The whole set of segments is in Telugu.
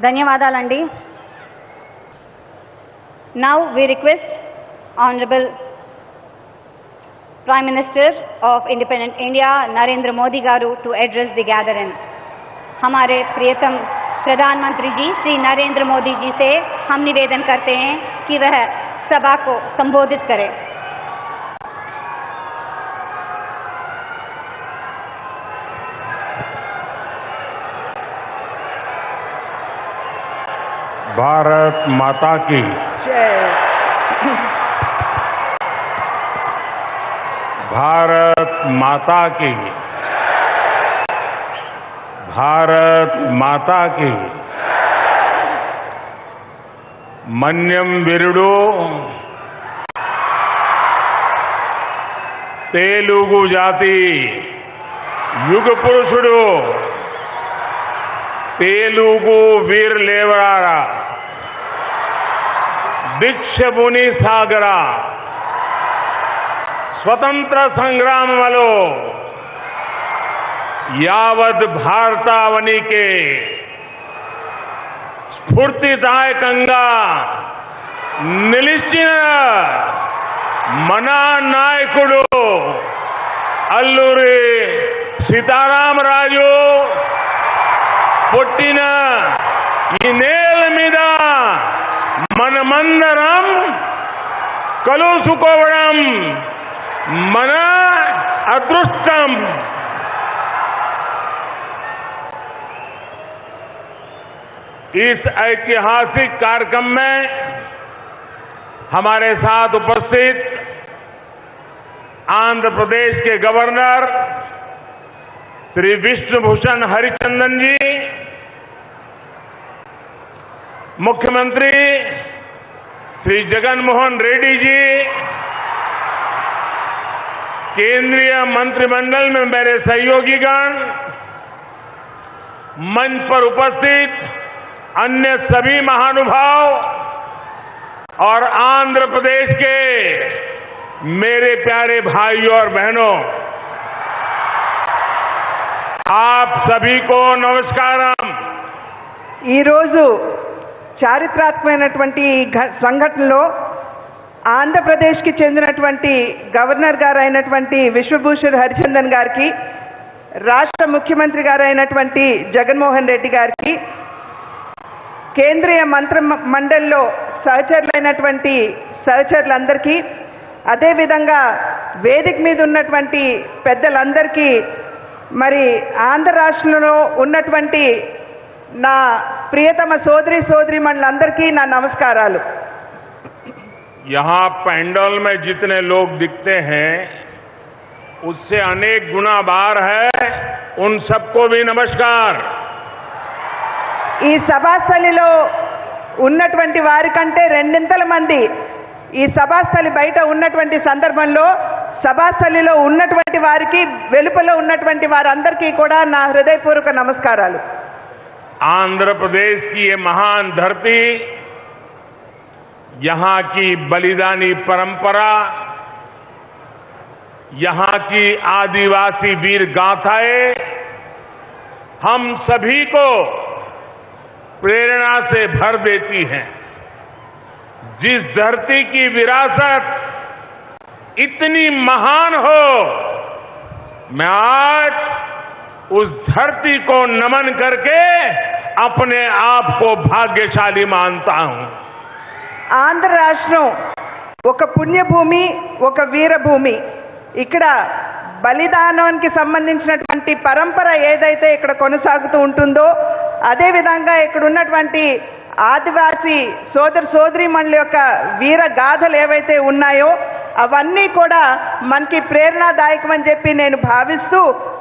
ధన్యవాదాలండి. Now we request Honorable Prime Minister of Independent India Narendra Modi garu to address the gathering. हमारे प्रियतम प्रधानमंत्री जी श्री नरेंद्र मोदी जी से हम निवेदन करते हैं कि वह सभा को संबोधित करें. भारत माता की जय. भारत माता की भारत माता की मन्यम विरुडु तेलुगु जाति युग पुरुषुडु तेलुगु वीर लेवरारा दीक्षभूनि सागरा स्वतंत्र संग्राम वालों यावत भारतावनी के स्फूर्तिदायकंगा निलिचिन मना नायकुडु अल्लूरी सीताराम राजु पुट्टिन ई नेल मीद मनमंदरम कलुसुकोवडम मन अदृष्टम. इस ऐतिहासिक कार्यक्रम में हमारे साथ उपस्थित आंध्र प्रदेश के गवर्नर श्री विष्णुभूषण हरिचंदन जी, मुख्यमंत्री श्री जगनमोहन रेड्डी जी, केंद्रीय मंत्रिमंडल में मेरे सहयोगीगण, मंच पर उपस्थित अन्य सभी महानुभाव और आंध्र प्रदेश के मेरे प्यारे भाइयों और बहनों, आप सभी को नमस्कारम. ఈ రోజు చారిత్రాత్మకమైనటువంటి సంఘటనలో ఆంధ్రప్రదేశ్కి చెందినటువంటి గవర్నర్ గారు అయినటువంటి విశ్వభూషణ్ హరిచందన్ గారికి, రాష్ట్ర ముఖ్యమంత్రి గారు అయినటువంటి జగన్మోహన్ రెడ్డి గారికి, కేంద్రీయ మంత్రి మండలిలో సహచరులైనటువంటి సహచరులందరికీ, అదేవిధంగా వేదిక మీద ఉన్నటువంటి పెద్దలందరికీ, మరి ఆంధ్ర రాష్ట్రంలో ఉన్నటువంటి నా ప్రియతమ సోదరీమణులందరికీ నా నమస్కారాలు. यहाँ पैंडल में जितने लोग दिखते हैं उससे अनेक गुना बार है. उन सबको भी नमस्कार. ఈ సభాస్థలిలో ఉన్నటువంటి వారికంటే రెండింతల మంది ఈ సభాస్థలి బయట ఉన్నటువంటి సందర్భంలో సభాస్థలిలో ఉన్నటువంటి వారికి, వెలుపల ఉన్నటువంటి వారందరికీ కూడా నా హృదయపూర్వక నమస్కారాలు. आंध्र प्रदेश की ये महान धरती, यहां की बलिदानी परंपरा, यहां की आदिवासी वीर गाथाएं हम सभी को प्रेरणा से भर देती हैं. जिस धरती की विरासत इतनी महान हो, मैं आज उस धरती को नमन करके अपने आप को भाग्यशाली मानता हूं. ఆంధ్ర రాష్ట్రం ఒక పుణ్యభూమి, ఒక వీరభూమి. ఇక్కడ బలిదానానికి సంబంధించినటువంటి పరంపర ఏదైతే ఇక్కడ కొనసాగుతూ ఉంటుందో, అదేవిధంగా ఇక్కడ ఉన్నటువంటి ఆదివాసీ సోదరీమణుల యొక్క వీర గాథలు ఏవైతే ఉన్నాయో అవన్నీ కూడా మనకి ప్రేరణాదాయకం అని చెప్పి నేను భావిస్తూ,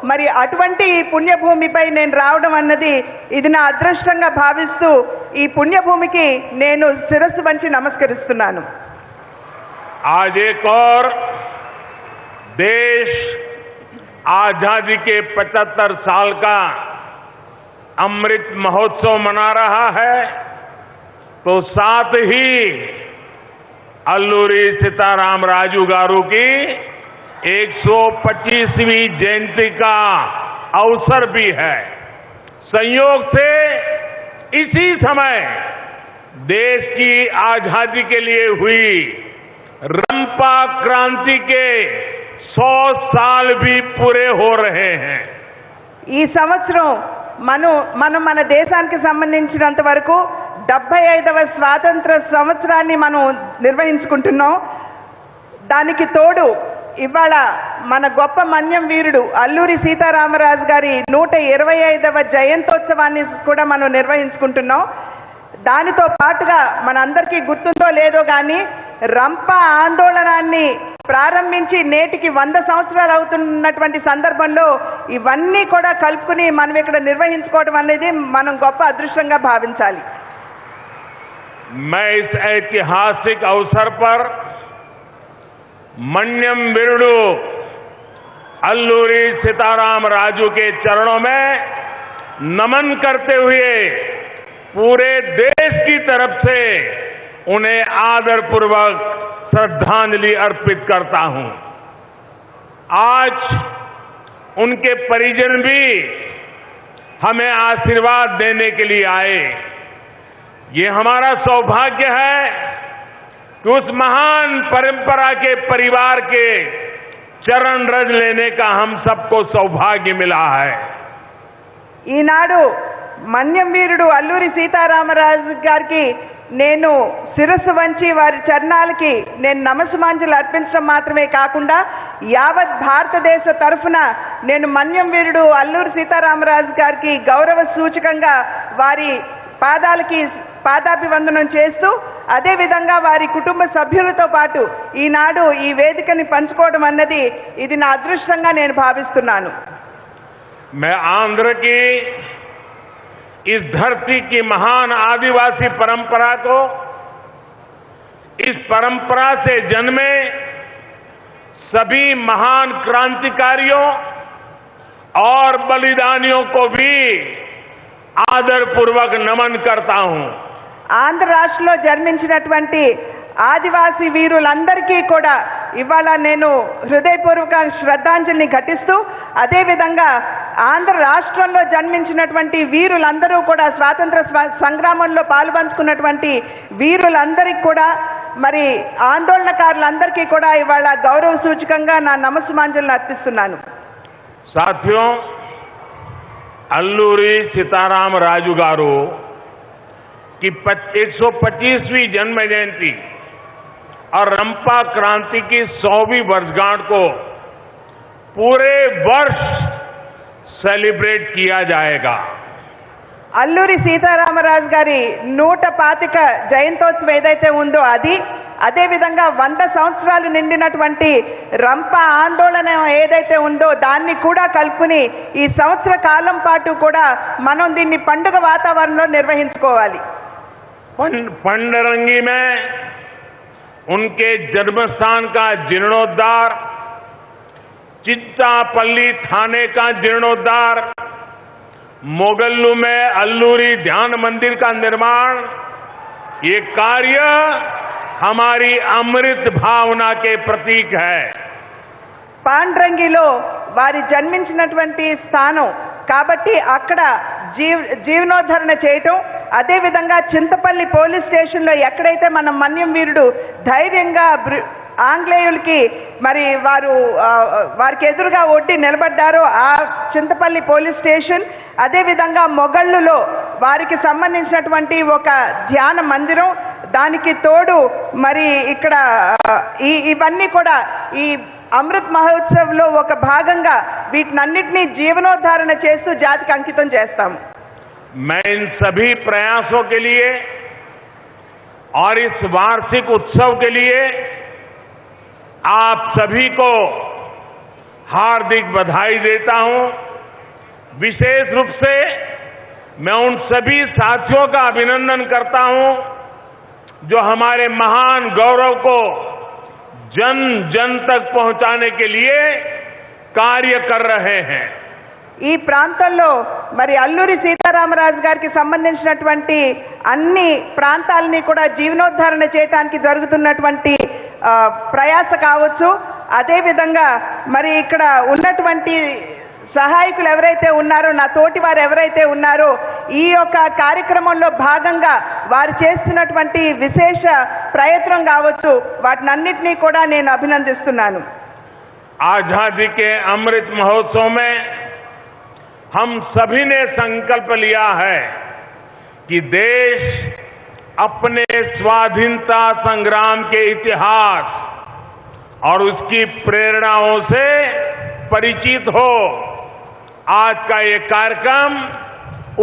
మరి అటువంటి ఈ పుణ్యభూమిపై నేను రావడం అన్నది ఇది నా అదృష్టంగా భావిస్తూ ఈ పుణ్యభూమికి నేను శిరస్సు వంచి నమస్కరిస్తున్నాను. आज एक और देश आजादी के 75 साल का अमृत महोत्सव मना रहा है, तो साथ ही अल्लूरी सीताराम राजू गारू की 125वीं जयंती का अवसर भी है. संयोग से इसी समय देश की आजादी के लिए हुई रंपा क्रांति के 100 साल भी पूरे हो रहे हैं। ఈ సంవత్సరం మనం మన దేశానికి సంబంధించినంత వరకు 75వ స్వాతంత్ర సంవత్సరాన్ని మనం నిర్వహించుకుంటున్నాం. దానికి తోడు ఇవాళ మన గొప్ప మన్యం వీరుడు అల్లూరి సీతారామరాజు గారి 125వ జయంతోత్సవాన్ని కూడా మనం నిర్వహించుకుంటున్నాం. దానితో పాటుగా మనందరికీ గుర్తుందో లేదో కానీ రంప ఆందోళనాన్ని ప్రారంభించి నేటికి 100 సంవత్సరాలు అవుతున్నటువంటి సందర్భంలో ఇవన్నీ కూడా కలుపుకుని మనం ఇక్కడ నిర్వహించుకోవడం అనేది మనం గొప్ప అదృష్టంగా భావించాలి. मैं इस ऐतिहासिक अवसर पर मन्यम वीरुडु अल्लूरी सीताराम राजू के चरणों में नमन करते हुए पूरे देश की तरफ से उन्हें आदरपूर्वक श्रद्धांजलि अर्पित करता हूं। आज उनके परिजन भी हमें आशीर्वाद देने के लिए आए। ये हमारा सौभाग्य है कि उस महान परंपरा के परिवार के चरण रज लेने का हम सबको सौभाग्य मिला है। ఈనాడు మన్యం వీరుడు అల్లూరి సీతారామరాజు గారికి నేను శిరస్సు వంచి వారి చరణాలకి నేను నమస్సుమాంజలి అర్పించడం మాత్రమే కాకుండా యావత్ భారతదేశ తరఫున నేను మన్యం వీరుడు అల్లూరి సీతారామరాజు గారికి గౌరవ సూచకంగా వారి పాదాలకి పాదాభివందనం చేస్తూ అదే విధంగా వారి కుటుంబ సభ్యులతో పాటు ఈనాడు ఈ వేదికని పంచుకోవడం అన్నది ఇది నా అదృష్టంగా నేను భావిస్తున్నాను. मैं आंध्र की इस धरती की महान आदिवासी परंपरा को, इस परंपरा से जन्मे सभी महान क्रांतिकारियों और बलिदानियों को भी आदरपूर्वक नमन करता हूं. ఆంధ్ర రాష్ట్రంలో జన్మించినటువంటి ఆదివాసీ వీరులందరికీ కూడా ఇవాళ నేను హృదయపూర్వక శ్రద్ధాంజలిని ఘటిస్తూ అదేవిధంగా ఆంధ్ర రాష్ట్రంలో జన్మించినటువంటి వీరులందరూ కూడా స్వాతంత్ర సంగ్రామంలో పాల్పంచుకున్నటువంటి వీరులందరికీ కూడా మరి ఆందోళనకారులందరికీ కూడా ఇవాళ గౌరవ సూచకంగా నా నమస్సుమాంజలిని అర్పిస్తున్నాను. साथियों, अल्लूरी सीताराम राजू गारू की 125वीं जन्म जयंती और रंपा क्रांति की 100वीं वर्षगांठ को पूरे वर्ष सेलिब्रेट किया जाएगा. అల్లూరి సీతారామరాజు గారి 125 జయంతోత్సవం ఏదైతే ఉందో అది అదేవిధంగా 100 సంవత్సరాలు నిండినటువంటి రంప ఆందోళన ఏదైతే ఉందో దాన్ని కూడా కలుపుకుని ఈ సంవత్సర కాలం పాటు కూడా మనం దీన్ని పండుగ వాతావరణంలో నిర్వహించుకోవాలి. पंडरंगी में उनके जन्मस्थान का जीर्णोद्धार, चित्तापल्ली थाने का जीर्णोद्धार, मोगल्लू में अल्लूरी ध्यान मंदिर का निर्माण, ये कार्य हमारी अमृत भावना के प्रतीक है. పాండ్రంగిలో వారి జన్మించినటువంటి స్థానం కాబట్టి అక్కడ జీవనోద్ధరణ చేయటం, అదేవిధంగా చింతపల్లి పోలీస్ స్టేషన్లో ఎక్కడైతే మన మన్యం వీరుడు ధైర్యంగా ఆంగ్లేయులకి మరి వారికి ఎదురుగా ఒడ్డి నిలబడ్డారో ఆ చింతపల్లి పోలీస్ స్టేషన్, అదేవిధంగా మొగళ్ళులో వారికి సంబంధించినటువంటి ఒక ధ్యాన మందిరం, దానికి తోడు మరి ఇక్కడ ఇవన్నీ కూడా ఈ అమృత్ మహోత్సవ్ లో ఒక భాగంగా వీటినన్నిటినీ జీవనోద్ధారణ చేస్తూ జాతికి అంకితం చేస్తాం. मैं इन सभी प्रयासों के लिए और इस वार्षिक उत्सव के लिए आप सभी को हार्दिक बधाई देता हूं. विशेष रूप से मैं उन सभी साथियों का अभिनंदन करता हूं जो हमारे महान गौरव को जन जन तक पहुंचाने के लिए कार्य कर रहे हैं. ఈ ప్రాంతంలో మరి అల్లూరి సీతారామరాజు గారికి సంబంధించినటువంటి అన్ని ప్రాంతాలని కూడా జీవనోద్ధరణ చేయడానికి జరుగుతున్నటువంటి ప్రయాస కావచ్చు, అదే విధంగా మరి ఇక్కడ ఉన్నటువంటి సహాయకులు ఎవరైతే ఉన్నారో, నా తోటి వారు ఎవరైతే ఉన్నారో, ఈ యొక్క కార్యక్రమంలో భాగంగా వారు చేస్తున్నటువంటి విశేష ప్రయత్నం కావచ్చు, వాటినన్నిటినీ కూడా నేను అభినందిస్తున్నాను. आजादी के अमृत महोत्सव में हम सभी ने संकल्प लिया है कि देश अपने स्वाधीनता संग्राम के इतिहास और उसकी प्रेरणाओं से परिचित हो। आज का ये कार्यक्रम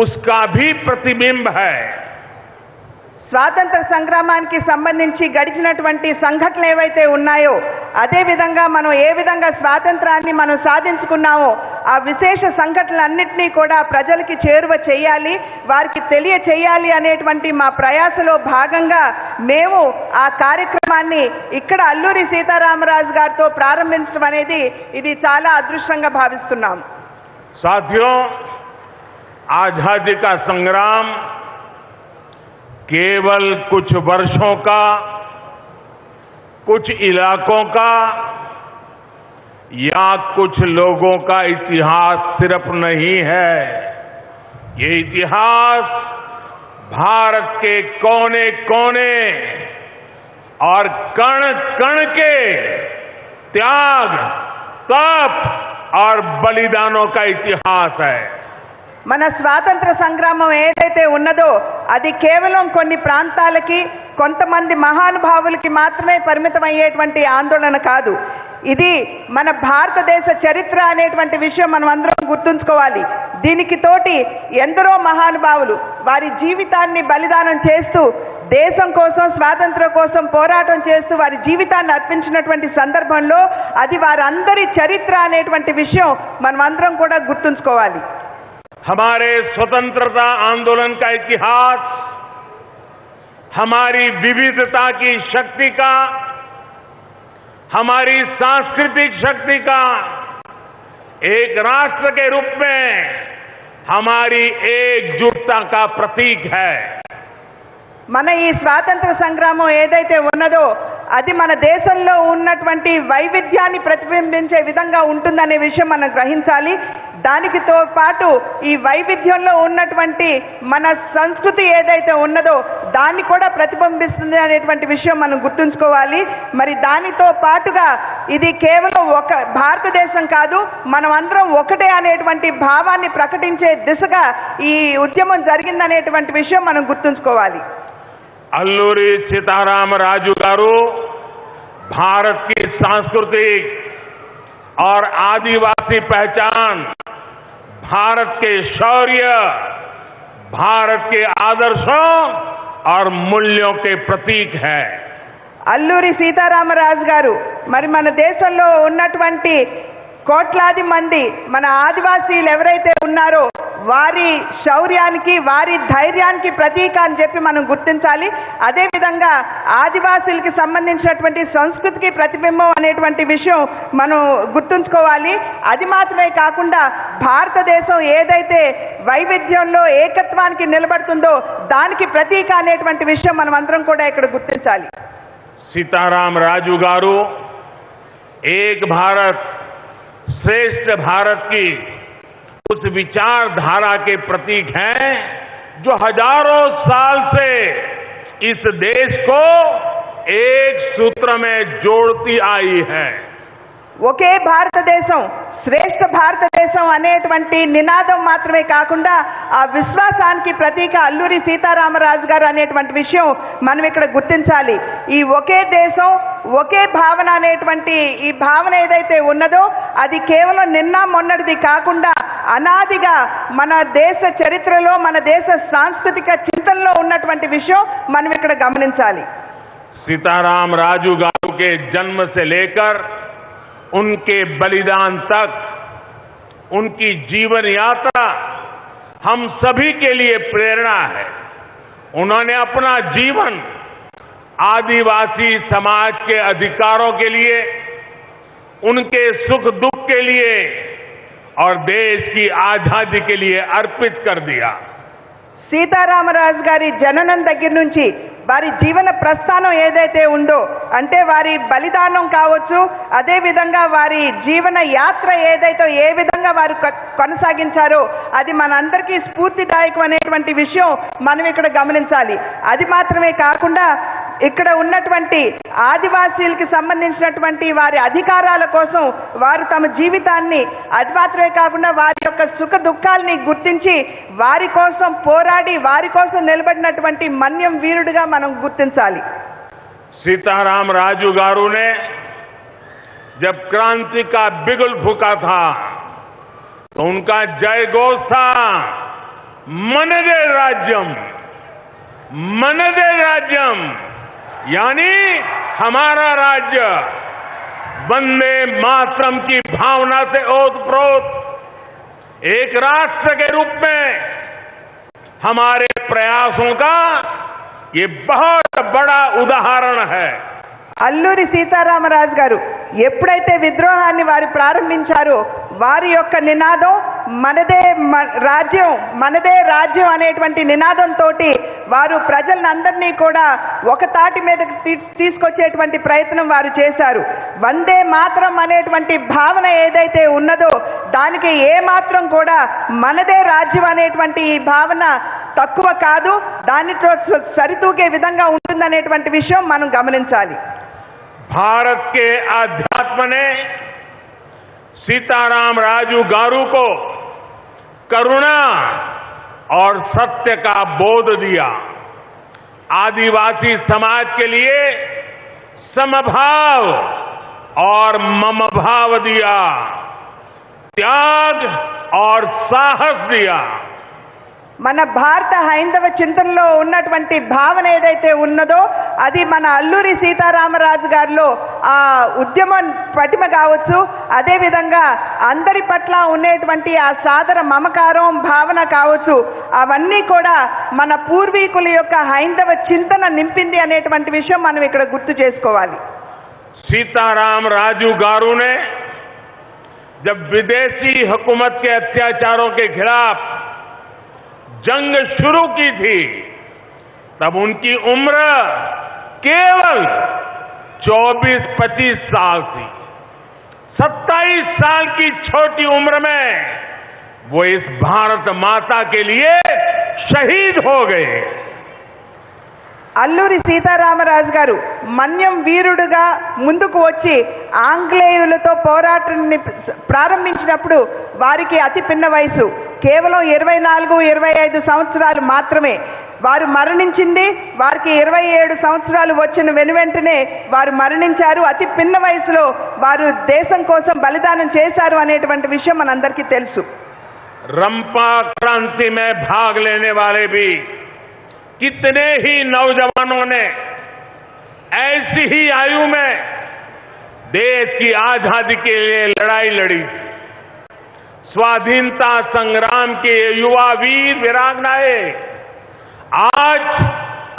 उसका भी प्रतिबिंब है। స్వాతంత్ర సంగ్రామానికి సంబంధించి గడిచినటువంటి సంఘటనలు ఏవైతే ఉన్నాయో, అదే విధంగా మనం ఏ విధంగా స్వాతంత్రాన్ని మనం సాధించుకున్నామో ఆ విశేష సంఘటనలన్నింటినీ కూడా ప్రజలకి చేరువ చేయాలి, వారికి తెలియచేయాలి అనేటువంటి మా ప్రయాసలో భాగంగా మేము ఆ కార్యక్రమాన్ని ఇక్కడ అల్లూరి సీతారామరాజు గారితో ప్రారంభించడం అనేది ఇది చాలా అదృష్టంగా భావిస్తున్నాం. साथियों, आजादी का संग्राम केवल कुछ वर्षों का, कुछ इलाकों का या कुछ लोगों का इतिहास सिर्फ नहीं है। ये इतिहास भारत के कोने कोने और कण कण के त्याग, तप और बलिदानों का इतिहास है। మన స్వాతంత్ర సంగ్రామం ఏదైతే ఉన్నదో అది కేవలం కొన్ని ప్రాంతాలకి, కొంతమంది మహానుభావులకి మాత్రమే పరిమితమయ్యేటువంటి ఆందోళన కాదు. ఇది మన భారతదేశ చరిత్ర అనేటువంటి విషయం మనం అందరం గుర్తుంచుకోవాలి. దీనికి తోటి ఎందరో మహానుభావులు వారి జీవితాన్ని బలిదానం చేస్తూ దేశం కోసం, స్వాతంత్ర్యం కోసం పోరాటం చేస్తూ వారి జీవితాన్ని అర్పించినటువంటి సందర్భంలో అది వారందరి చరిత్ర అనేటువంటి విషయం మనం అందరం కూడా గుర్తుంచుకోవాలి. हमारे स्वतंत्रता आंदोलन का इतिहास हमारी विविधता की शक्ति का, हमारी सांस्कृतिक शक्ति का, एक राष्ट्र के रूप में हमारी एकजुटता का प्रतीक है. మన ఈ స్వాతంత్ర సంగ్రామం ఏదైతే ఉన్నదో అది మన దేశంలో ఉన్నటువంటి వైవిధ్యాన్ని ప్రతిబింబించే విధంగా ఉంటుందనే విషయం మనం గ్రహించాలి. దానికితో పాటు ఈ వైవిధ్యంలో ఉన్నటువంటి మన సంస్కృతి ఏదైతే ఉన్నదో దాన్ని కూడా ప్రతిబింబిస్తుంది అనేటువంటి విషయం మనం గుర్తుంచుకోవాలి. మరి దానితో పాటుగా ఇది కేవలం ఒక భారతదేశం కాదు, మనం అందరం ఒకటే అనేటువంటి భావాన్ని ప్రకటించే దిశగా ఈ ఉద్యమం జరిగిందనేటువంటి విషయం మనం గుర్తుంచుకోవాలి. अल्लूरी सीताराम राजू गारू भारत की सांस्कृतिक और आदिवासी पहचान, भारत के शौर्य, भारत के आदर्शों और मूल्यों के प्रतीक है. అల్లూరి సీతారామరాజు గారు మరి మన దేశంలో ఉన్నటువంటి కోట్లాది మంది మన ఆదివాసీలు ఎవరైతే ఉన్నారో వారి శౌర్యానికి, వారి ధైర్యానికి ప్రతీక అని చెప్పి మనం గుర్తించాలి. అదేవిధంగా ఆదివాసీలకి సంబంధించినటువంటి సంస్కృతికి ప్రతిబింబం అనేటువంటి విషయం మనం గుర్తుంచుకోవాలి. అది మాత్రమే కాకుండా భారతదేశం ఏదైతే వైవిధ్యంలో ఏకత్వానికి నిలబడుతుందో దానికి ప్రతీక అనేటువంటి విషయం మనం అందరం కూడా ఇక్కడ గుర్తించాలి. सीताराम राजू गारू एक भारत श्रेष्ठ भारत की उस विचारधारा के प्रतीक हैं जो हजारों साल से इस देश को एक सूत्र में जोड़ती आई है. ఒకే భారతదేశం, శ్రేష్ఠ భారతదేశం అనేటువంటి నినాదం మాత్రమే కాకుండా ఆ విశ్వాసానికి ప్రతీక అల్లూరి సీతారామరాజు గారు అనేటువంటి విషయం మనం ఇక్కడ గుర్తించాలి. ఈ ఒకే దేశం, ఒకే భావన అనేటువంటి ఈ భావన ఏదైతే ఉన్నదో అది కేవలం నిన్న మొన్నటిది కాకుండా అనాదిగా మన దేశ చరిత్రలో, మన దేశ సాంస్కృతిక చింతనలో ఉన్నటువంటి విషయం మనం ఇక్కడ గమనించాలి. सीताराम राजू गारू के जन्म से लेकर उनके बलिदान तक उनकी जीवन यात्रा हम सभी के लिए प्रेरणा है. उन्होंने अपना जीवन आदिवासी समाज के अधिकारों के लिए, उनके सुख दुख के लिए और देश की आजादी के लिए अर्पित कर दिया. సీతారామరాజు గారి జననం దగ్గర నుంచి వారి జీవన ప్రస్థానం ఏదైతే ఉందో, అంటే వారి బలిదానం కావచ్చు, అదే విధంగా వారి జీవన యాత్ర ఏదైతే ఏ విధంగా వారు కొనసాగించారో అది మనందరికీ స్ఫూర్తిదాయకం అనేటువంటి విషయం మనం ఇక్కడ గమనించాలి. అది మాత్రమే కాకుండా ఇక్కడ ఉన్నటువంటి ఆదివాసీలకు సంబంధించినటువంటి వారి అధికారాల కోసం వారు తమ జీవితాన్ని, అది మాత్రమే కాకుండా వారి యొక్క సుఖ దుఃఖాలని గుర్తించి వారి కోసం పోరాడి వారి కోసం నిలబడినటువంటి మన్యం వీరుడిగా మనం గుర్తించాలి. सीताराम राजू गारू ने जब क्रांति का बिगुल फूका था तो उनका जय घोष था मनदे राज्यम, मनदे राज्यम, यानी हमारा राज्य। वंदे मातरम की भावना से ओतप्रोत एक राष्ट्र के रूप में हमारे प्रयासों का ये बहुत बड़ा उदाहरण है. అల్లూరి సీతారామరాజు గారు ఎప్పుడైతే విద్రోహాన్ని వారు ప్రారంభించారో వారి యొక్క నినాదం మనదే రాజ్యం, మనదే రాజ్యం అనేటువంటి నినాదంతో వారు ప్రజలందరినీ కూడా ఒక తాటి మీద తీసుకొచ్చేటువంటి ప్రయత్నం వారు చేశారు. వందే మాత్రం అనేటువంటి భావన ఏదైతే ఉన్నదో దానికి ఏ మాత్రం కూడా మనదే రాజ్యం అనేటువంటి ఈ భావన తక్కువ కాదు, దానితో సరితూగే విధంగా ఉంటుందనేటువంటి విషయం మనం గమనించాలి. भारत के अध्यात्म ने सीताराम राजू गारू को करुणा और सत्य का बोध दिया. आदिवासी समाज के लिए समभाव और ममभाव दिया, त्याग और साहस दिया. మన భారత హైందవ చింతనలో ఉన్నటువంటి భావన ఏదైతే ఉన్నదో అది మన అల్లూరి సీతారామరాజు గారిలో ఆ ఉద్యమం పటిమ కావచ్చు, అదే విధంగా అందరి పట్ల ఉండేటువంటి ఆ సాదర మమకారం భావన కావచ్చు, అవన్నీ కూడా మన పూర్వీకుల యొక్క హైందవ చింతన నింపింది అనేటువంటి విషయం మనం ఇక్కడ గుర్తు చేసుకోవాలి. सीताराम राजू गारू ने जब विदेशी हुकूमत के अत्याचारों के खिलाफ जंग शुरू की थी तब उनकी उम्र केवल 24-25 साल थी. 27 साल की छोटी उम्र में वो इस भारत माता के लिए शहीद हो गए. అల్లూరి సీతారామరాజు గారు మన్యం వీరుడుగా ముందుకు వచ్చి ఆంగ్లేయులతో పోరాటాన్ని ప్రారంభించినప్పుడు వారికి అతి పిన్న వయసు కేవలం 24-25 సంవత్సరాలు మాత్రమే. వారు మరణించింది వారికి 27 సంవత్సరాలు వచ్చిన వెనువెంటనే వారు మరణించారు. అతి పిన్న వయసులో వారు దేశం కోసం బలిదానం చేశారు అనేటువంటి విషయం మనందరికీ తెలుసు. रंपा क्रांति में भाग लेने वाले भी कितने ही नौजवानों ने ऐसी ही आयु में देश की आजादी के लिए लड़ाई लड़ी. स्वाधीनता संग्राम के युवा वीर वीरांगनाएं आज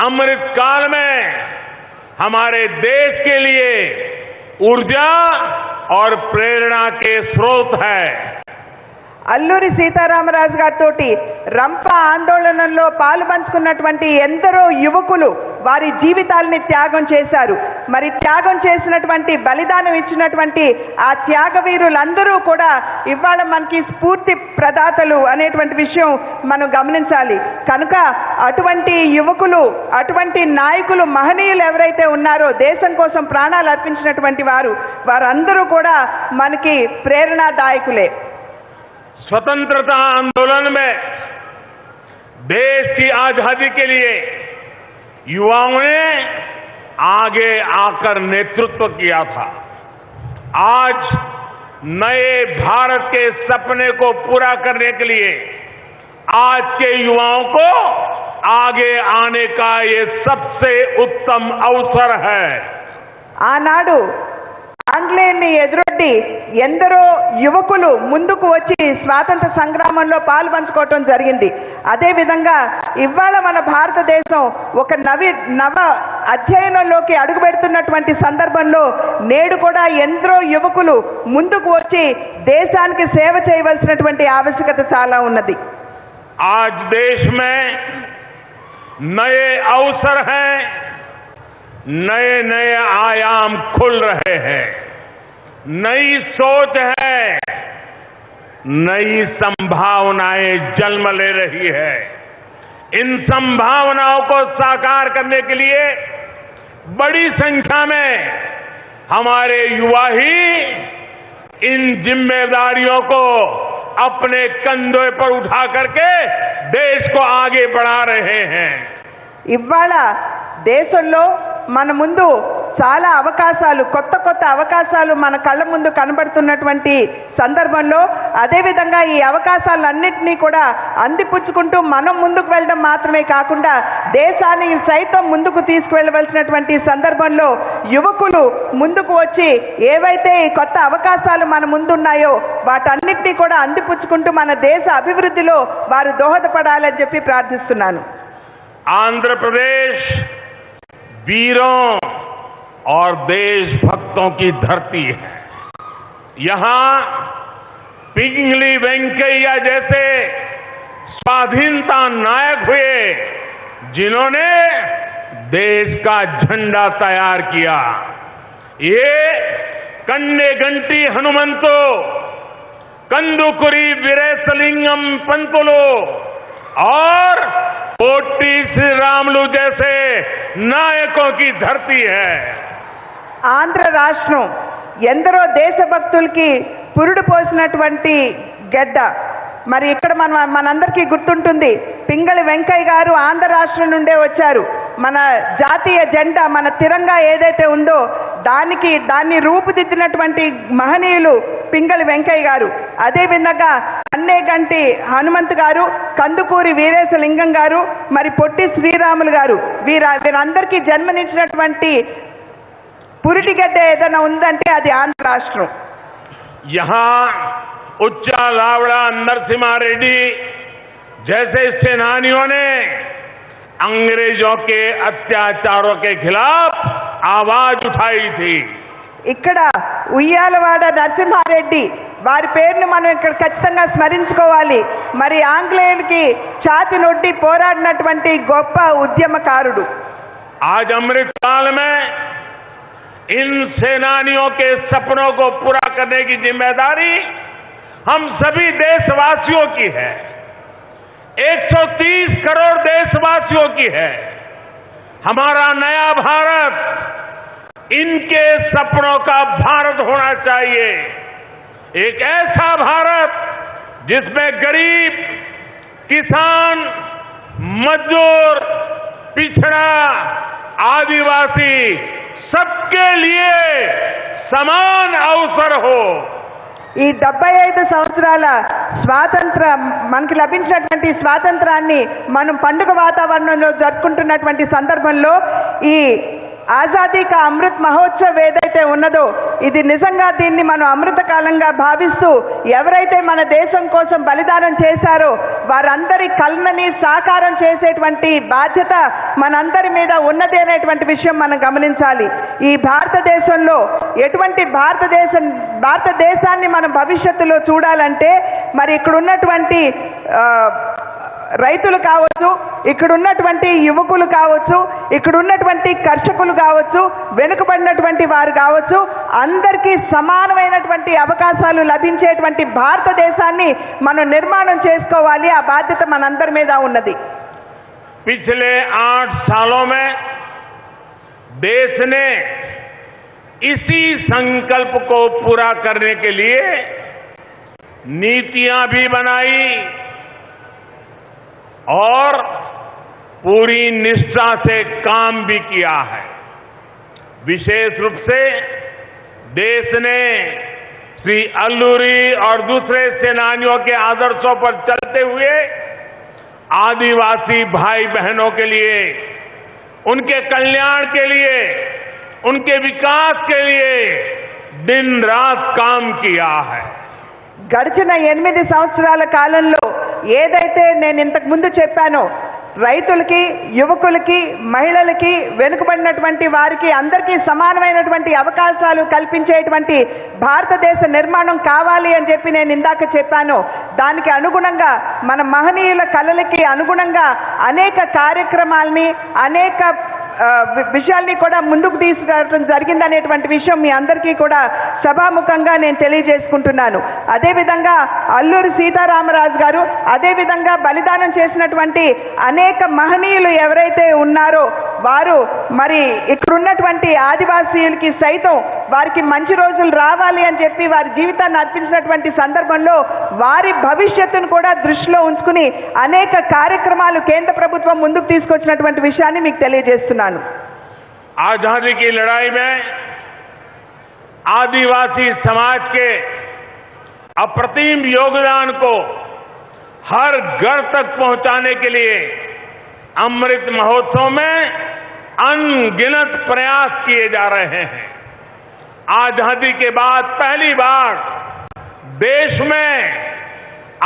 अमृत काल में हमारे देश के लिए ऊर्जा और प्रेरणा के स्रोत है. అల్లూరి సీతారామరాజు గారితో రంప ఆందోళనలో పాలుపంచుకున్నటువంటి ఎందరో యువకులు వారి జీవితాలని త్యాగం చేశారు. మరి త్యాగం చేసినటువంటి బలిదానం ఇచ్చినటువంటి ఆ త్యాగ వీరులందరూ కూడా ఇవాళ మనకి స్ఫూర్తి ప్రదాతలు అనేటువంటి విషయం మనం గమనించాలి. కనుక అటువంటి యువకులు, అటువంటి నాయకులు, మహనీయులు ఎవరైతే ఉన్నారో దేశం కోసం ప్రాణాలు అర్పించినటువంటి వారందరూ కూడా మనకి ప్రేరణాదాయకులే. स्वतंत्रता आंदोलन में देश की आजादी के लिए युवाओं ने आगे आकर नेतृत्व किया था. आज नए भारत के सपने को पूरा करने के लिए आज के युवाओं को आगे आने का ये सबसे उत्तम अवसर है. ఆనాడు ఆంగ్లేయుల్ని ఎదురొడ్డి ఎందరో యువకులు ముందుకు వచ్చి స్వాతంత్ర సంగ్రామంలో పాల్పంచుకోవటం జరిగింది. అదే విధంగా ఇవాళ మన భారతదేశం ఒక నవ అధ్యయనంలోకి అడుగుపెడుతున్నటువంటి సందర్భంలో నేడు కూడా ఎందరో యువకులు ముందుకు వచ్చి దేశానికి సేవ చేయవలసినటువంటి ఆవశ్యకత చాలా ఉన్నది. आज देश में नए अवसर हैं, नए नए आयाम खुल रहे हैं, नई सोच है, नई संभावनाएं जन्म ले रही है। इन संभावनाओं को साकार करने के लिए बड़ी संख्या में हमारे युवा ही इन जिम्मेदारियों को अपने कंधों पर उठा करके देश को आगे बढ़ा रहे हैं। ఇవాళ దేశంలో మన ముందు చాలా అవకాశాలు, కొత్త కొత్త అవకాశాలు మన కళ్ళ ముందు కనబడుతున్నటువంటి సందర్భంలో అదేవిధంగా ఈ అవకాశాలన్నింటినీ కూడా అందిపుచ్చుకుంటూ మనం ముందుకు వెళ్ళడం మాత్రమే కాకుండా దేశాన్ని సైతం ముందుకు తీసుకువెళ్ళవలసినటువంటి సందర్భంలో యువకులు ముందుకు వచ్చి ఏవైతే ఈ కొత్త అవకాశాలు మన ముందున్నాయో వాటన్నిటినీ కూడా అందిపుచ్చుకుంటూ మన దేశ అభివృద్ధిలో వారు దోహదపడాలని చెప్పి ప్రార్థిస్తున్నాను. आंध्र प्रदेश वीरों और देशभक्तों की धरती है। यहां पिंगली वेंकैया जैसे स्वाधीनता नायक हुए जिन्होंने देश का झंडा तैयार किया। ये कन्नेगंटी हनुमंतो, कंदुकुरी वीरेशलिंगम पंतुलु और पोट्टी श्रीरामुलु जैसे नायकों की धरती है. ఆంధ్ర రాష్ట్రం ఎందరో దేశభక్తులకి పురుడు పోసినటువంటి గడ్డ. మరి ఇక్కడ మనందరికీ గుర్తుంటుంది, పింగళి వెంకయ్య గారు ఆంధ్ర రాష్ట్రం నుండే వచ్చారు. మన జాతీయ జెండా, మన తిరంగా ఏదైతే ఉందో దాన్ని రూపుదిద్దినటువంటి మహనీయులు పింగళి వెంకయ్య గారు. అదేవిధంగా కన్నేగంటి హనుమంత్ గారు, కందుకూరి వీరేశలింగం గారు, మరి పొట్టి శ్రీరాములు గారు, వీరందరికీ జన్మనిచ్చినటువంటి పురిటిగడ్డ ఏదైనా ఉందంటే అది ఆంధ్ర రాష్ట్రం. यहाँ उच्चा लावड़ा नरसिम्हा रेड्डी जैसे सेनानियों ने अंग्रेजों के अत्याचारों के खिलाफ आवाज उठाई थी. ఇక్కడ ఉయ్యాలవాడ నరసింహారెడ్డి వారి పేరును మనం ఇక్కడ ఖచ్చితంగా స్మరించుకోవాలి. మరి ఆంగ్లేయులకి ఛాతి నొడ్డి పోరాడినటువంటి గొప్ప ఉద్యమకారుడు. आज अमृतकाल में इन सेनानियों के सपनों को पूरा करने की जिम्मेदारी हम सभी देशवासियों की है. 130 करोड़ देशवासियों की है. हमारा नया भारत इनके सपनों का भारत होना चाहिए. एक ऐसा भारत जिसमें गरीब, किसान, मजदूर, पिछड़ा, आदिवासी सबके लिए समान अवसर हो. ఈ 75 సంవత్సరాల మనకి లభించినటువంటి స్వాతంత్రాన్ని మనం పండుగ వాతావరణంలో జరుపుకుంటున్నటువంటి సందర్భంలో ఈ ఆజాదీ కా అమృత్ మహోత్సవ్ ఏదైతే ఉన్నదో ఇది నిజంగా దీన్ని మనం అమృత కాలంగా భావిస్తూ ఎవరైతే మన దేశం కోసం బలిదానం చేశారో వారందరి కల్మని సాకారం చేసేటువంటి బాధ్యత మనందరి మీద ఉన్నది అనేటువంటి విషయం మనం గమనించాలి. ఈ భారతదేశంలో ఎటువంటి భారతదేశాన్ని మనం భవిష్యత్తులో చూడాలంటే మరి ఇక్కడ ఉన్నటువంటి రైతులు కావచ్చు, ఇక్కడ ఉన్నటువంటి యువకులు కావచ్చు, ఇక్కడ ఉన్నటువంటి కర్షకులు కావచ్చు, వెనుకబడినటువంటి వారు కావచ్చు, అందరికీ సమానమైనటువంటి అవకాశాలు లభించేటువంటి భారతదేశాన్ని మనం నిర్మాణం చేసుకోవాలి. ఆ బాధ్యత మనందరి మీద ఉన్నది. पिछले 8 सालों में देश ने इसी संकल्प को पूरा करने के लिए नीतियां भी बनाई और पूरी निष्ठा से काम भी किया है. विशेष रूप से देश ने श्री अल्लूरी और दूसरे सेनानियों के आदर्शों पर चलते हुए आदिवासी भाई बहनों के लिए, उनके कल्याण के लिए, उनके विकास के लिए दिन रात काम किया है. గడిచిన 8 సంవత్సరాల కాలంలో ఏదైతే నేను ఇంతకు ముందు చెప్పానో రైతులకి, యువకులకి, మహిళలకి, వెనుకబడినటువంటి వారికి అందరికీ సమానమైనటువంటి అవకాశాలు కల్పించేటువంటి భారతదేశ నిర్మాణం కావాలి అని చెప్పి నేను ఇందాక చెప్పాను. దానికి అనుగుణంగా మన మహనీయుల కళలకి అనుగుణంగా అనేక కార్యక్రమాల్ని, అనేక విషయాల్ని కూడా ముందుకు తీసుకురావడం జరిగిందనేటువంటి విషయం మీ అందరికీ కూడా సభాముఖంగా నేను తెలియజేసుకుంటున్నాను. అదేవిధంగా అల్లూరి సీతారామరాజు గారు, అదేవిధంగా బలిదానం చేసినటువంటి అనేక మహనీయులు ఎవరైతే ఉన్నారో వారు మరి ఇక్కడున్నటువంటి ఆదివాసీలకి సైతం వారికి మంచి రోజులు రావాలి అని చెప్పి వారి జీవితాన్ని అర్పించినటువంటి సందర్భంలో వారి భవిష్యత్తును కూడా దృష్టిలో ఉంచుకుని అనేక కార్యక్రమాలు కేంద్ర ప్రభుత్వం ముందుకు తీసుకొచ్చినటువంటి విషయాన్ని మీకు తెలియజేస్తున్నాను. आजादी की लड़ाई में आदिवासी समाज के अप्रतिम योगदान को हर घर तक पहुंचाने के लिए अमृत महोत्सव में अनगिनत प्रयास किए जा रहे हैं. आजादी के बाद पहली बार देश में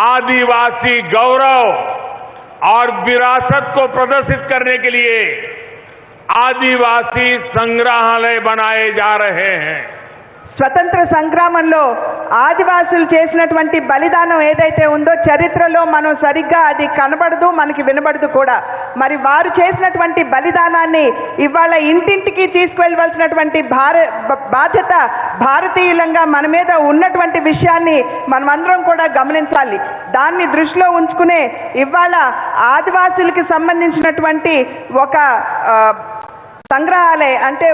आदिवासी गौरव और विरासत को प्रदर्शित करने के लिए आदिवासी संग्रहालय बनाए जा रहे हैं. స్వతంత్ర సంగ్రామంలో ఆదివాసులు చేసినటువంటి బలిదానం ఏదైతే ఉందో చరిత్రలో మనం సరిగ్గా అది కనబడదు, మనకి వినబడదు కూడా. మరి వారు చేసినటువంటి బలిదానాన్ని ఇవాళ ఇంటింటికి తీసుకువెళ్ళవలసినటువంటి బాధ్యత భారతీయులంగా మన మీద ఉన్నటువంటి విషయాన్ని మనమందరం కూడా గమనించాలి. దాన్ని దృష్టిలో ఉంచుకునే ఇవాళ ఆదివాసులకి సంబంధించినటువంటి ఒక సంగ్రహాలయ అంటే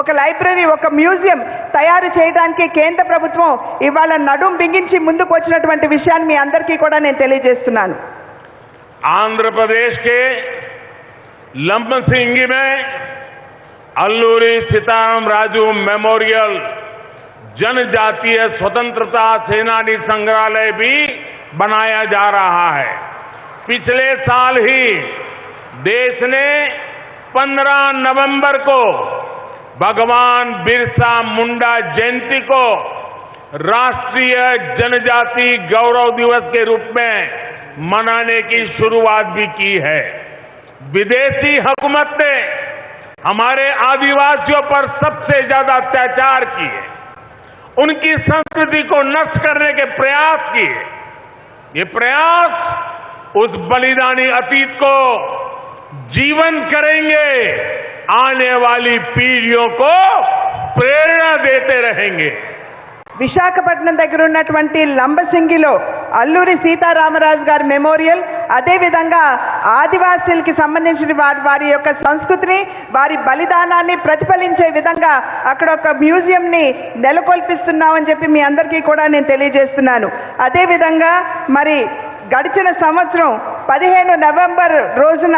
ఒక లైబ్రరీ, ఒక మ్యూజియం తయారు చేయడానికి కేంద్ర ప్రభుత్వం ఇవాళ నడుం బిగించి ముందుకు వచ్చినటువంటి విషయాన్ని మీ అందరికీ కూడా నేను తెలియజేస్తున్నాను. आंध्र प्रदेश के लंबसिंगी में अल्लूरी सीताराम राजू मेमोरियल जनजातीय स्वतंत्रता सेनानी संग्रहालय भी बनाया जा रहा है. पिछले साल ही देश ने 15 नवंबर को भगवान बिरसा मुंडा जयंती को राष्ट्रीय जनजाति गौरव दिवस के रूप में मनाने की शुरुआत भी की है. विदेशी हुकूमत ने हमारे आदिवासियों पर सबसे ज्यादा अत्याचार किए, उनकी संस्कृति को नष्ट करने के प्रयास किए. ये प्रयास उस बलिदानी अतीत को जीवन करेंगे, आने वाली पीढ़ियों को प्रेरणा देते रहेंगे. విశాఖపట్నం దగ్గర ఉన్నటువంటి లంబసింగిలో అల్లూరి సీతారామరాజు గారి మెమోరియల్, అదేవిధంగా ఆదివాసీలకి సంబంధించిన వారి యొక్క సంస్కృతిని, వారి బలిదానాన్ని ప్రతిఫలించే విధంగా అక్కడ ఒక మ్యూజియంని నెలకొల్పిస్తున్నామని చెప్పి మీ అందరికీ కూడా నేను తెలియజేస్తున్నాను. అదేవిధంగా మరి గడిచిన సంవత్సరం 15 నవంబర్ రోజున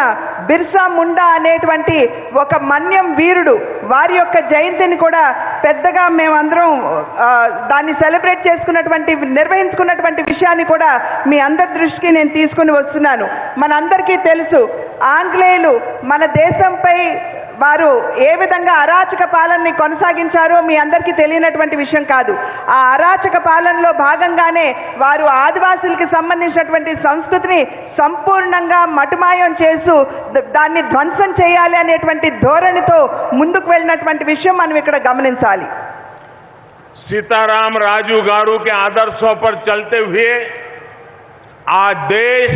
బిర్సా ముండా అనేటువంటి ఒక మన్యం వీరుడు వారి యొక్క జయంతిని కూడా పెద్దగా మేమందరం దాన్ని సెలబ్రేట్ చేసుకున్నటువంటి నిర్వహించుకున్నటువంటి విషయాన్ని కూడా మీ అందరి దృష్టికి నేను తీసుకుని వస్తున్నాను. మనందరికీ తెలుసు ఆంగ్లేయులు మన దేశంపై వారు ఏ విధంగా అరాచక పాలనని కొనసాగించారో మీ అందరికీ తెలియనటువంటి విషయం కాదు. ఆ అరాచక పాలనలో భాగంగానే వారు ఆదివాసులకి సంబంధించినటువంటి సంస్కృతిని సంపూర్ణంగా మటుమాయం చేస్తూ దాన్ని ధ్వంసం చేయాలి అనేటువంటి ధోరణితో ముందుకు వెళ్ళినటువంటి విషయం మనం ఇక్కడ గమనించాలి. सीताराम राजू गारू के आदर्शों पर चलते हुए आज देश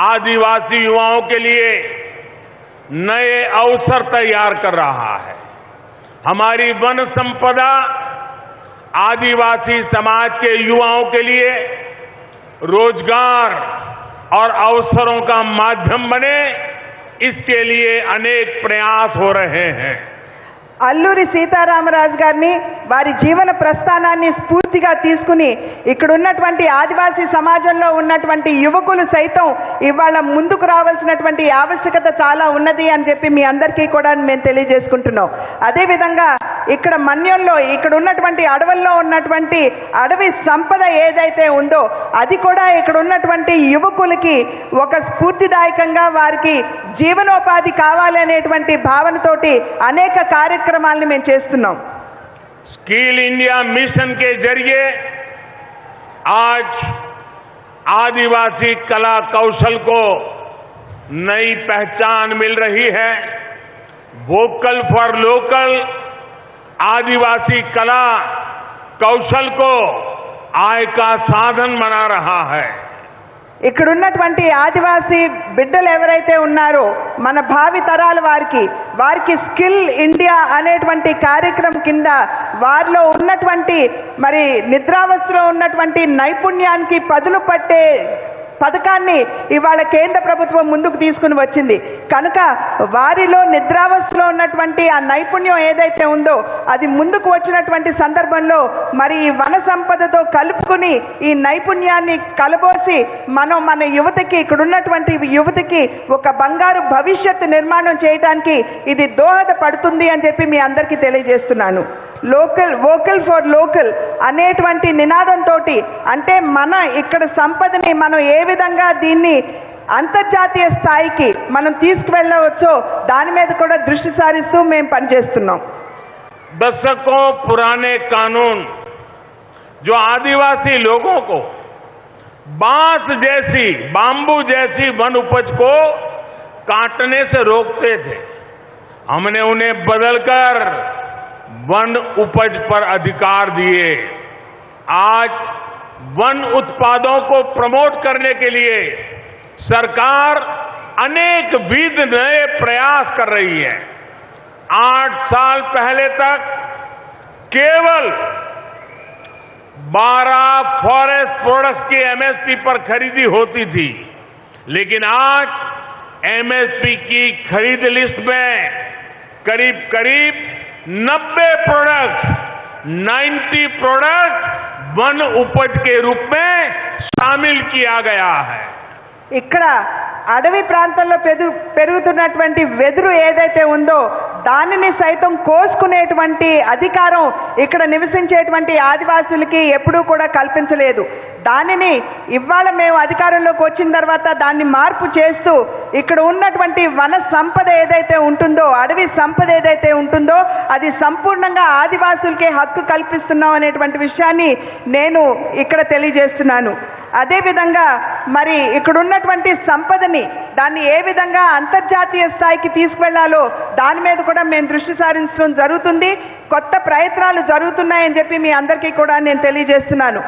आदिवासी युवाओं के लिए नए अवसर तैयार कर रहा है. हमारी वन संपदा आदिवासी समाज के युवाओं के लिए रोजगार और अवसरों का माध्यम बने, इसके लिए अनेक प्रयास हो रहे हैं. అల్లూరి సీతారామరాజు గారిని వారి జీవన ప్రస్థానాన్ని స్ఫూర్తిగా తీసుకుని ఇక్కడ ఉన్నటువంటి ఆదివాసీ సమాజంలో ఉన్నటువంటి యువకులు సైతం ఇవాళ ముందుకు రావాల్సినటువంటి ఆవశ్యకత చాలా ఉన్నది అని చెప్పి మీ అందరికీ కూడా మేము తెలియజేసుకుంటున్నాం. అదేవిధంగా ఇక్కడ మన్యంలో ఇక్కడ ఉన్నటువంటి అడవుల్లో ఉన్నటువంటి అడవి సంపద ఏదైతే ఉందో అది కూడా ఇక్కడ ఉన్నటువంటి యువకులకి ఒక స్ఫూర్తిదాయకంగా వారికి జీవనోపాధి కావాలి అనేటువంటి భావనతోటి అనేక కార్యక్రమాలను మేము చేస్తున్నాం. स्किल इंडिया मिशन के जरिए आज आदिवासी कला कौशल को नई पहचान मिल रही है। वोकल फॉर लोकल आदिवासी कला कौशल को आय का साधन बना रहा है। ఇక్కడ ఉన్నటువంటి ఆదివాసీ బిడ్డలు ఎవరైతే ఉన్నారో మన భావి తరాల వారికి స్కిల్ ఇండియా అనేటువంటి కార్యక్రమం కింద వారిలో ఉన్నటువంటి మరి నిద్రావస్థలో ఉన్నటువంటి నైపుణ్యానికి పదులు పట్టే పథకాన్ని ఇవాళ కేంద్ర ప్రభుత్వం ముందుకు తీసుకుని వచ్చింది కనుక వారిలో నిద్రావస్థలో ఉన్నటువంటి ఆ నైపుణ్యం ఏదైతే ఉందో అది ముందుకు వచ్చినటువంటి సందర్భంలో మరి ఈ వన సంపదతో కలుపుకుని ఈ నైపుణ్యాన్ని కలబోసి మన యువతకి ఇక్కడ ఉన్నటువంటి యువతకి ఒక బంగారు భవిష్యత్తు నిర్మాణం చేయడానికి ఇది దోహదపడుతుంది అని చెప్పి మీ అందరికీ తెలియజేస్తున్నాను. వోకల్ ఫర్ లోకల్ అనేటువంటి నినాదంతో అంటే మన ఇక్కడ సంపదని మనం ఏ విధంగా దీన్ని అంతర్జాతీయ స్థాయికి మనం తీసుకువెళ్ళవచ్చో దాని మీద కూడా దృష్టి సారిస్తూ మేము పనిచేస్తున్నాం. दशकों पुराने कानून जो आदिवासी लोगों को बांस जैसी बांबू जैसी वन उपज को काटने से रोकते थे, हमने उन्हें बदलकर वन उपज पर अधिकार दिए। आज वन उत्पादों को प्रमोट करने के लिए सरकार अनेक विध नए प्रयास कर रही है। 8 साल पहले तक केवल 12 फॉरेस्ट प्रोडक्ट्स की एमएसपी पर खरीदी होती थी, लेकिन आज एमएसपी की खरीद लिस्ट में करीब 90 प्रोडक्ट वन उपज के रूप में शामिल किया गया है। ఇక్కడ అడవి ప్రాంతంలో పెరుగుతున్నటువంటి వెదురు ఏదైతే ఉందో దానిని సైతం కోసుకునేటువంటి అధికారం ఇక్కడ నివసించేటువంటి ఆదివాసులకి ఎప్పుడూ కూడా కల్పించలేదు. దానిని ఇవాళ మేము అధికారంలోకి వచ్చిన తర్వాత దాన్ని మార్పు చేస్తూ ఇక్కడ ఉన్నటువంటి వన సంపద ఏదైతే ఉంటుందో అడవి సంపద ఏదైతే ఉంటుందో అది సంపూర్ణంగా ఆదివాసులకే హక్కు కల్పిస్తున్నాం అనేటువంటి విషయాన్ని నేను ఇక్కడ తెలియజేస్తున్నాను. అదేవిధంగా మరి ఇక్కడ ఉన్నటువంటి సంపదని దాన్ని ఏ విధంగా అంతర్జాతీయ స్థాయికి తీసుకువెళ్లాలో దాని మీద కూడా మేము దృష్టి సారించడం జరుగుతుంది. కొత్త ప్రయత్నాలు జరుగుతున్నాయని చెప్పి మీ అందరికీ కూడా నేను తెలియజేస్తున్నాను.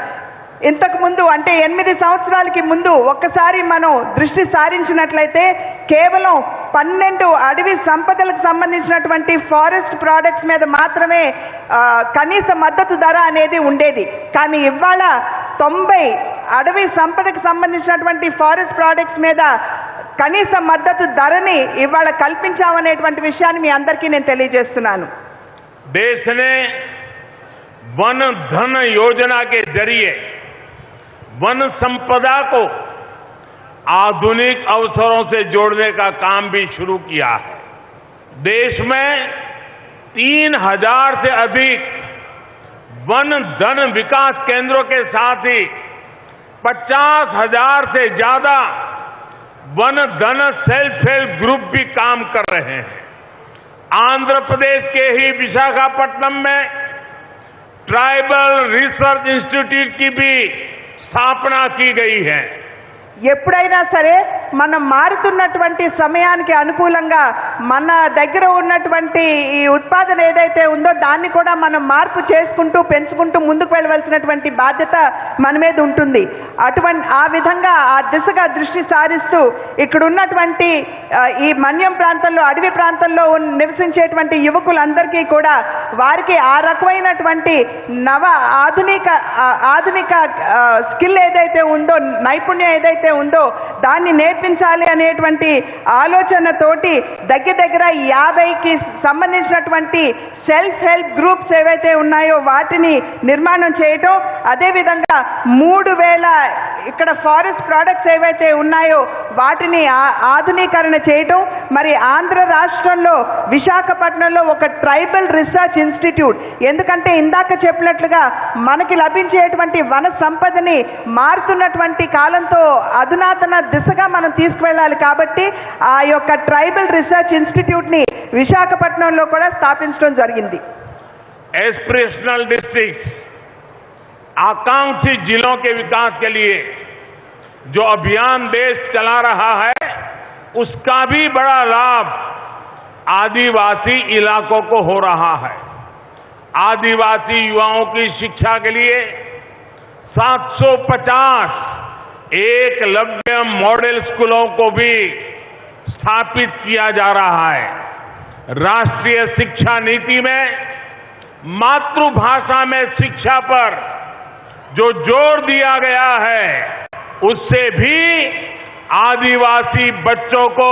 ఇంతకు ముందు అంటే 8 సంవత్సరాలకి ముందు ఒక్కసారి మనం దృష్టి సారించినట్లయితే కేవలం 12 అడవి సంపదలకు సంబంధించినటువంటి ఫారెస్ట్ ప్రోడక్ట్స్ మీద మాత్రమే కనీస మద్దతు ధర అనేది ఉండేది. కానీ ఇవాళ 90 అడవి సంపదకు సంబంధించినటువంటి ఫారెస్ట్ ప్రోడక్ట్స్ మీద కనీస మద్దతు ధరని ఇవాళ కల్పించామనేటువంటి విషయాన్ని మీ అందరికీ నేను తెలియజేస్తున్నాను. देश ने वन धन योजना के जरिए वन संपदा को आधुनिक अवसरों से जोड़ने का काम भी शुरू किया है। देश में 3000 से अधिक वन धन विकास केंद्रों के साथ ही 50,000 से ज्यादा वन धन सेल्फ हेल्प ग्रुप भी काम कर रहे हैं। आंध्र प्रदेश के ही विशाखापट्टनम में ट्राइबल रिसर्च इंस्टीट्यूट की भी स्थापना की गई है। ఎప్పుడైనా సరే మనం మారుతున్నటువంటి సమయానికి అనుకూలంగా మన దగ్గర ఉన్నటువంటి ఈ ఉత్పాదన ఏదైతే ఉందో దాన్ని కూడా మనం మార్పు చేసుకుంటూ పెంచుకుంటూ ముందుకు వెళ్ళవలసినటువంటి బాధ్యత మన మీద ఉంటుంది. ఆ విధంగా ఆ దిశగా దృష్టి సారిస్తూ ఇక్కడ ఉన్నటువంటి ఈ మన్యం ప్రాంతంలో అడవి ప్రాంతంలో నివసించేటువంటి యువకులందరికీ కూడా వారికి ఆ రకమైనటువంటి ఆధునిక స్కిల్ ఏదైతే ఉందో నైపుణ్యం ఏదైతే ఉందో దాన్ని నేర్పించాలి అనేటువంటి ఆలోచనతోటి దగ్గర 50కి సంబంధించినటువంటి సెల్ఫ్ హెల్ప్ గ్రూప్స్ ఏవైతే ఉన్నాయో వాటిని నిర్మాణం చేయటం, అదేవిధంగా 3000 ఇక్కడ ఫారెస్ట్ ప్రోడక్ట్స్ ఏవైతే ఉన్నాయో వాటిని ఆధునీకరణ చేయటం. మరి ఆంధ్ర రాష్ట్రంలో విశాఖపట్నంలో ఒక ట్రైబల్ రీసెర్చ్ ఇన్స్టిట్యూట్, ఎందుకంటే ఇందాక చెప్పినట్లుగా మనకి లభించేటువంటి వన సంపదని మారుతున్నటువంటి కాలంతో అధునాతన దిశగా మనం తీసుకువెళ్ళాలి కాబట్టి ఆ యొక్క ట్రైబల్ రీసెర్చ్ ఇన్స్టిట్యూట్ ని విశాఖపట్నంలో కూడా స్థాపించడం జరిగింది. एस्पिरेशनल डिस्ट्रिक्ट आकांक्षी जिलों के विकास के लिए जो अभियान देश चला रहा है उसका भी बड़ा लाभ आदिवासी इलाकों को हो रहा है। आदिवासी युवाओं की शिक्षा के लिए 750 एकलव्य मॉडल स्कूलों को भी स्थापित किया जा रहा है। राष्ट्रीय शिक्षा नीति में मातृभाषा में शिक्षा पर जो जोर दिया गया है, उससे भी आदिवासी बच्चों को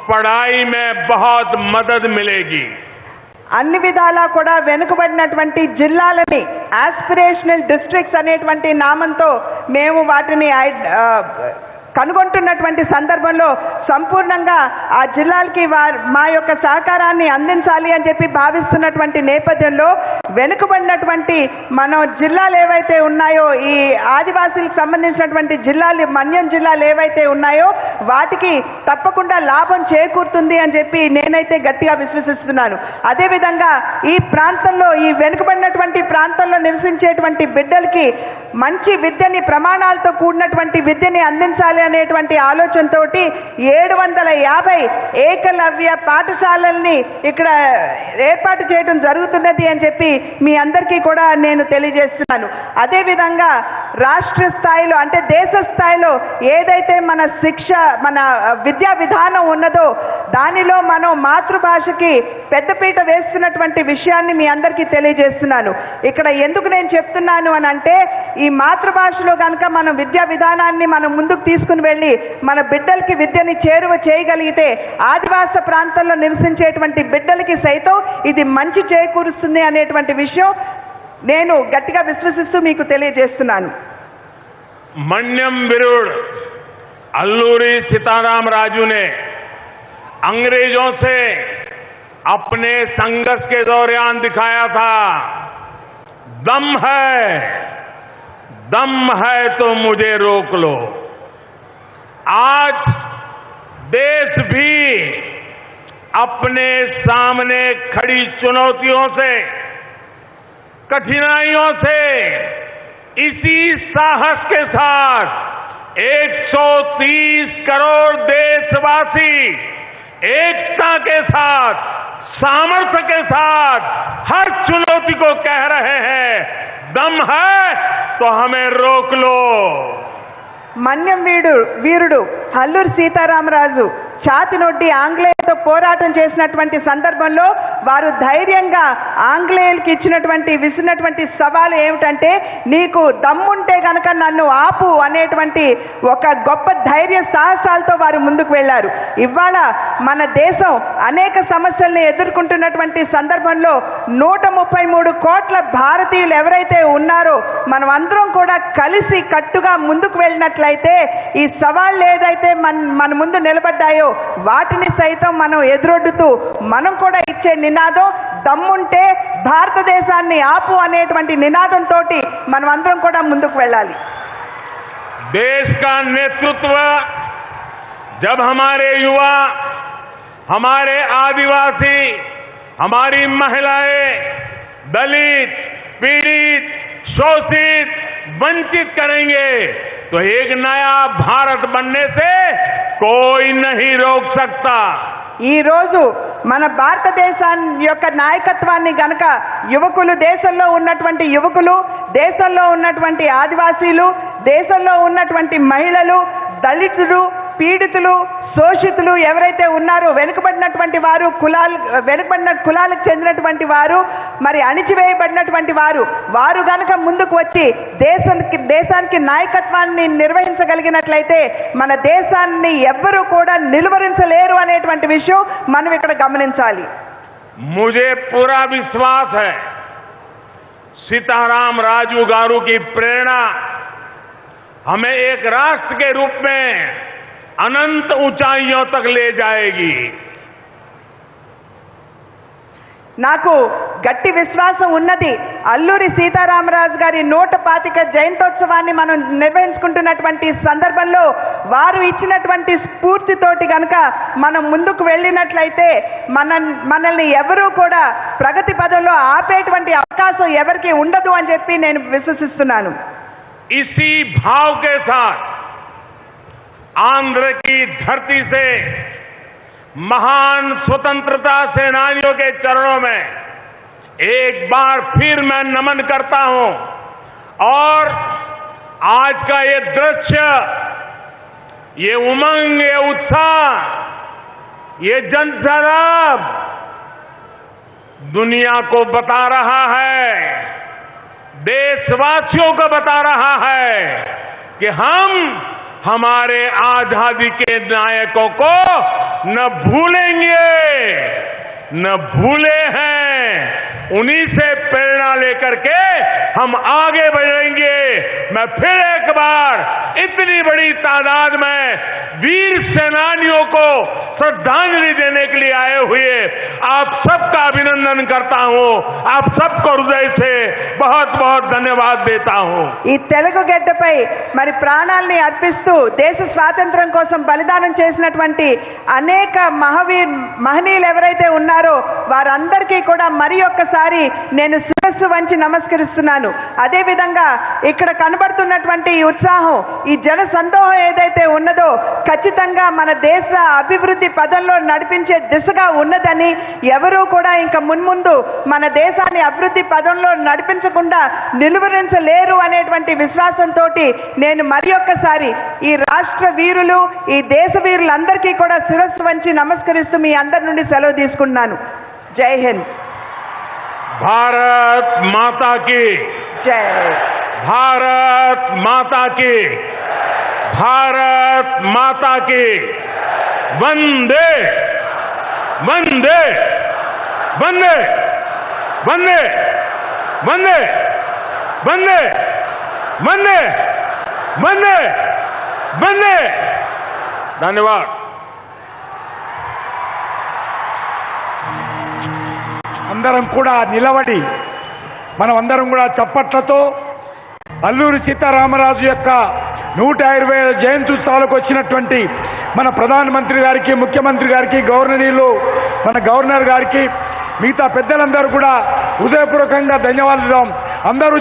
पढ़ाई में बहुत मदद मिलेगी। అన్ని విధాలా కూడా వెనుకబడినటువంటి జిల్లాలని ఆస్పిరేషనల్ డిస్ట్రిక్ట్స్ అనేటువంటి నామంతో మేము వాటిని కనుగొంటున్నటువంటి సందర్భంలో సంపూర్ణంగా ఆ జిల్లాలకి మా యొక్క సహకారాన్ని అందించాలి అని చెప్పి భావిస్తున్నటువంటి నేపథ్యంలో వెనుకబడినటువంటి మన జిల్లాలు ఏవైతే ఉన్నాయో, ఈ ఆదివాసీలకు సంబంధించినటువంటి జిల్లాలు, మన్యం జిల్లాలు ఏవైతే ఉన్నాయో వాటికి తప్పకుండా లాభం చేకూరుతుంది అని చెప్పి నేనైతే గట్టిగా విశ్వసిస్తున్నాను. అదేవిధంగా ఈ ప్రాంతంలో, ఈ వెనుకబడినటువంటి ప్రాంతంలో నివసించేటువంటి బిడ్డలకి మంచి విద్యని, ప్రమాణాలతో కూడినటువంటి విద్యని అందించాలి అనేటువంటి ఆలోచనతోటి 750 ఏకలవ్య పాఠశాలల్ని ఇక్కడ ఏర్పాటు చేయడం జరుగుతున్నది అని చెప్పి మీ అందరికీ కూడా నేను తెలియజేస్తున్నాను. అదేవిధంగా రాష్ట్ర స్థాయిలో, అంటే దేశ స్థాయిలో ఏదైతే మన శిక్ష, మన విద్యా విధానం ఉన్నదో దానిలో మనం మాతృభాషకి పెద్దపీట వేస్తున్నటువంటి విషయాన్ని మీ అందరికీ తెలియజేస్తున్నాను. ఇక్కడ ఎందుకు నేను చెప్తున్నాను అని అంటే, ఈ మాతృభాషలో కనుక మనం విద్యా విధానాన్ని మనం ముందుకు తీసుకుని వెళ్ళి మన బిడ్డలకి విద్యని చేరువ చేయగలిగితే ఆదివాస ప్రాంతంలో నివసించేటువంటి బిడ్డలకి సైతం ఇది మంచి చేకూరుస్తుంది అనేటువంటి విషయం నేను గట్టిగా విశ్వసిస్తూ మీకు తెలియజేస్తున్నాను. मन्यम विरुड़ अल्लूरी सीताराम राजू ने अंग्रेजों से अपने संघर्ष के दौरान दिखाया था, दम है तो मुझे रोक लो। आज देश भी अपने सामने खड़ी चुनौतियों से, कठिनाइयों से इसी साहस के साथ 130 करोड़ देशवासी एकता के साथ, सामर्थ्य के साथ हर चुनौती को कह रहे हैं, दम है तो हमें रोक लो। మన్యం వీరుడు అల్లూరి సీతారామరాజు ఛాతి నొడ్డి ఆంగ్లేయులతో పోరాటం చేసినటువంటి సందర్భంలో వారు ధైర్యంగా ఆంగ్లేయులకి విసిరినటువంటి సవాలు ఏమిటంటే, నీకు దమ్ముంటే గనక నన్ను ఆపు అనేటువంటి ఒక గొప్ప ధైర్య సాహసాలతో వారు ముందుకు వెళ్లారు. ఇవాళ మన దేశం అనేక సమస్యల్ని ఎదుర్కొంటున్నటువంటి సందర్భంలో 133 కోట్ల భారతీయులు ఎవరైతే ఉన్నారో మనం అందరం కూడా కలిసి కట్టుగా ముందుకు వెళ్ళినట్లయితే ఈ సవాళ్ళు ఏదైతే మన ముందు నిలబడ్డాయో వాటిని సైతం మనం ఎదురొడ్డుతూ మనం కూడా ఇచ్చే నినాదం, దమ్ముంటే భారతదేశాన్ని ఆపు అనేటువంటి నినాదంతో మనం అందరం కూడా ముందుకు వెళ్ళాలి. देश का नेतृत्व जब हमारे युवा, हमारे आदिवासी, हमारी महिलाएं, दलित, पीड़ित, शोषित, वंचित करेंगे तो एक नया भारत बनने से कोई नहीं रोक सकता. ఈ రోజు మన భారతదేశాన్ని యొక్క నాయకత్వాన్ని గనక యువకులు, దేశంలో ఉన్నటువంటి యువకులు, దేశంలో ఉన్నటువంటి ఆదివాసీలు, దేశంలో ఉన్నటువంటి మహిళలు, దళితులు, పీడితులు, శోషితులు ఎవరైతే ఉన్నారో, వెనుకబడినటువంటి వారు, వెనుకబడిన కులాలకు చెందినటువంటి వారు, మరి అణిచివేయబడినటువంటి వారు గనక ముందుకు వచ్చి దేశానికి నాయకత్వాన్ని నిర్వహించగలిగినట్లయితే మన దేశాన్ని ఎవ్వరూ కూడా నిలువరించలేరు అనేటువంటి విషయం మనం ఇక్కడ గమనించాలి. मुझे पूरा विश्वास है सीताराम राजू गारू की प्रेरणा हमें एक राष्ट्र के रूप में अनंत ऊंचाइयों तक ले जाएगी. నాకు గట్టి విశ్వాసం ఉన్నది, అల్లూరి సీతారామరాజు గారి 125 జయంతోత్సవాన్ని మనం నిర్వహించుకుంటున్నటువంటి సందర్భంలో వారు ఇచ్చినటువంటి స్ఫూర్తితోటి గనక మనం ముందుకు వెళ్ళినట్లయితే మనల్ని ఎవరూ కూడా ప్రగతి పదంలో ఆపేటువంటి అవకాశం ఎవరికి ఉండదు అని చెప్పి నేను విశ్వసిస్తున్నాను. इसी भाव के साथ आंध्र की धरती से महान स्वतंत्रता सेनानियों के चरणों में एक बार फिर मैं नमन करता हूं और आज का ये दृश्य, ये उमंग, ये उत्साह, ये जनसराब दुनिया को बता रहा है, देशवासियों को बता रहा है कि हम हमारे आजादी के नायकों को न भूलेंगे, न भूले हैं। उन्हीं से प्रेरणा लेकर के हम आगे बढ़ेंगे। मैं फिर एक बार इतनी बड़ी तादाद में वीर सेनानियों को श्रद्धांजलि देने के लिए आए हुए आप सबका अभिनंदन करता हूं। आप सबको हृदय से बहुत बहुत धन्यवाद देता हूं। ఈ తెలుగు గడ్డపై మరి ప్రాణాల్ని అర్పిస్తూ దేశ స్వాతంత్ర్యం కోసం బలిదానం చేసినటువంటి అనేక మహనీయులు ఎవరైతే ఉన్నారో వారందరికీ కూడా మరి ఒక్కసారి నేను శిరస్సు వంచి నమస్కరిస్తున్నాను. అదే విధంగా ఇక్కడ కనబడుతున్నటువంటి ఈ ఉత్సాహం, ఈ జన సందోహం ఏదైతే ఉన్నదో ఖచ్చితంగా మన దేశ అభివృద్ధి పదంలో నడిపించే దిశగా ఉన్నదని, ఎవరూ కూడా ఇంకా మున్ముందు మన దేశాన్ని అభివృద్ధి పదంలో నడిపించకుండా నిలువరించలేరు అనేటువంటి విశ్వాసంతో నేను మరి ఒక్కసారి ఈ రాష్ట్ర వీరులు, ఈ దేశ వీరులందరికీ కూడా శిరస్సు వంచి నమస్కరిస్తూ మీ అందరి నుండి సెలవు తీసుకున్నాను. జై హింద్. भारत माता की జై. भारत माता की, भारत माता की। वंदे वंदे वंदे वंदे वंदे वंदे वंदे वंदे वंदे। धन्यवाद। అందరం కూడా నిలబడి మనం అందరం కూడా చప్పట్లతో అల్లూరి సీతారామరాజు యొక్క 120వ జయంతి ఉత్సవాలకు వచ్చినటువంటి మన ప్రధానమంత్రి గారికి, ముఖ్యమంత్రి గారికి, గవర్నర్లు, మన గవర్నర్ గారికి, మిగతా పెద్దలందరూ కూడా హృదయపూర్వకంగా ధన్యవాదాలు. అందరూ